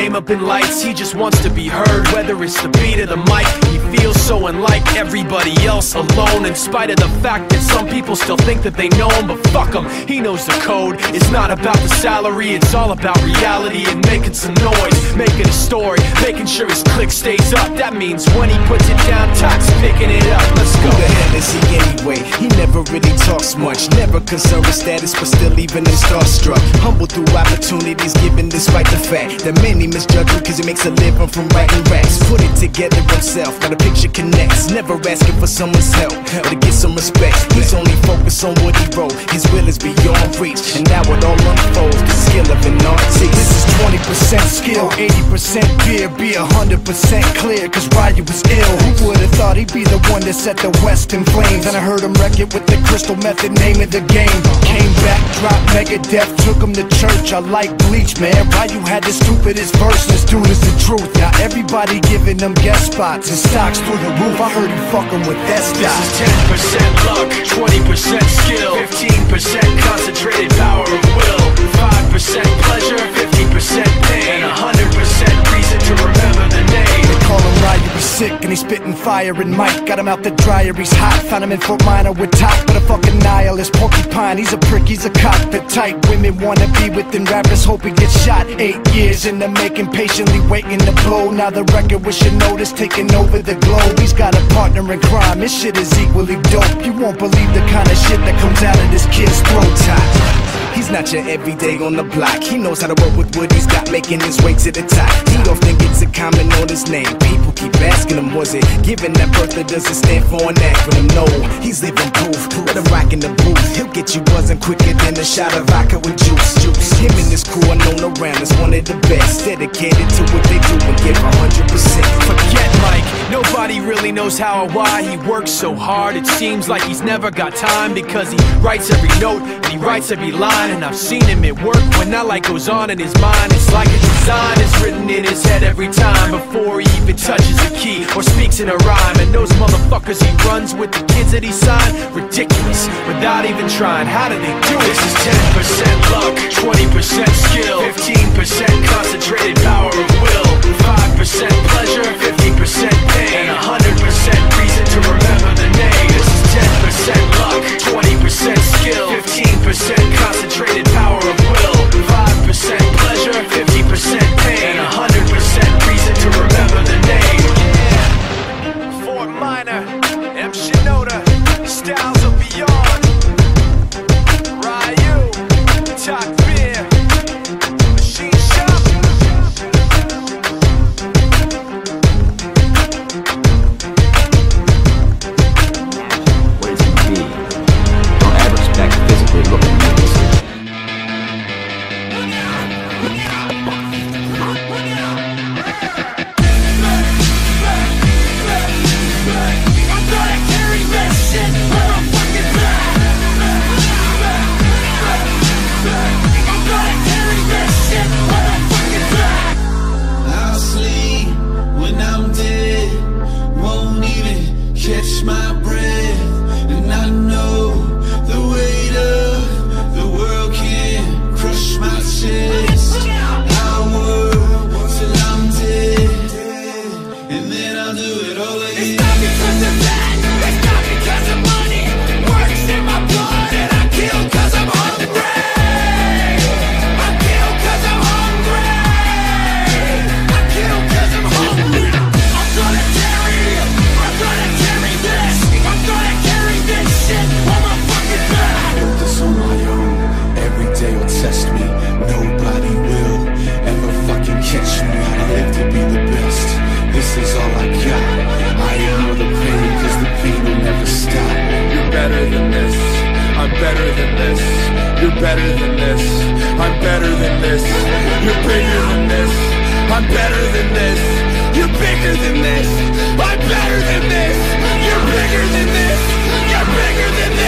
name up in lights. He just wants to be heard, whether it's the beat or the mic. He feels so unlike everybody else, alone, in spite of the fact that some people still think that they know him. But fuck him, he knows the code. It's not about the salary, it's all about reality and making some noise, making a story, making sure his click stays up. That means when he puts it down, Tox picking it up. Let's go. Who the hell is he anyway? He never really talks much, never concerned with status, but still even him starstruck. Humble through opportunities given despite the fact that many misjudge him cause he makes a living from writing raps. Put it together himself, now the picture connects. Never asking for someone's help or to get some respect. He's only focused on what he wrote. His will is beyond reach, and now it all unfolds. The skill of an artist. This is 20% skill, 80% fear. Be 100% clear, cause Ryu was ill. Who would've thought he'd be the one that set the West in flames? And I heard him wreck it with the Crystal Method, name of the game. Came back, dropped Megadeth, took him to church. I like Bleach, man. Ryu had the stupidest verse, this dude is the truth. Now everybody giving them guest spots and stocks through the roof. I heard he fucking with that stock. This is 10% luck, 20% skill, 15% concentrated power of will, 5% pleasure, 50% pain, and 100% reason to remember the name. They call him Ryu, he's sick and he's spitting fire. And Mike got him out the dryer, he's hot. Found him in Fort Minor with Top, but a fucking nihilist porcupine. He's a prick, he's a cockpit type. Women wanna be with him, rappers hope he gets shot. 8 years in the making, patiently waiting to blow. Now the record with your notice taking over the globe. He's got a partner in crime, this shit is equally dope. You won't believe the kind of shit that comes out of this kid's throat. He's not your everyday on the block. He knows how to work with what he's got, making his way to the top. He often gets a comment on his name. People keep asking him, was it given that birth or does it stand for an acronym? No, he's living proof. Let him rock in the booth. He'll get you buzzing quicker than a shot of vodka with juice. Him and his crew are known around as one of the best, dedicated to what they do and give 100%. Forget Mike, nobody really knows how or why he works so hard. It seems like he's never got time, because he writes every note and he writes every line. And I've seen him at work when that light goes on in his mind. It's like a design is written in his head every time, before he even touches a key or speaks in a rhyme. And those motherfuckers he runs with, the kids that he signed, ridiculous, without even trying. How do they do it? This is 10% luck, 20% skill, 15% concentrated power of will, 5% pleasure, 50% pain, and 100% reason to remember the name. This is 10% luck, 20% skill, 15% concentrated power of will, 5% pleasure, 50% pain, and 100% reason to remember the name. Yeah. Fort Minor, M. Shinoda, Styles of Beyond, Ryu, Talk Beer, Machine Shop. What is he be? Don't ever expect to physically look at me. Catch my breath, and I know the weight of the world can crush my chest. I'll work till I'm dead, and then I'll do it all again. It's not because of that, it's not because of money. Works in my blood, and I kill cause I'm hungry. I kill cause I'm hungry. I kill cause I'm hungry. I'm gonna carry this. I'm gonna carry this shit on my fucking back. I built this on my own. Every day will test me. Nobody will ever fucking catch me. I live to be the best. This is all I got. I ignore the pain, cause the pain will never stop. You're better than this. I'm better than this. You're better than this. I'm better than this. You're bigger than this. I'm better than this. You're bigger than this. I'm better than this. You're bigger than this. You're bigger than this.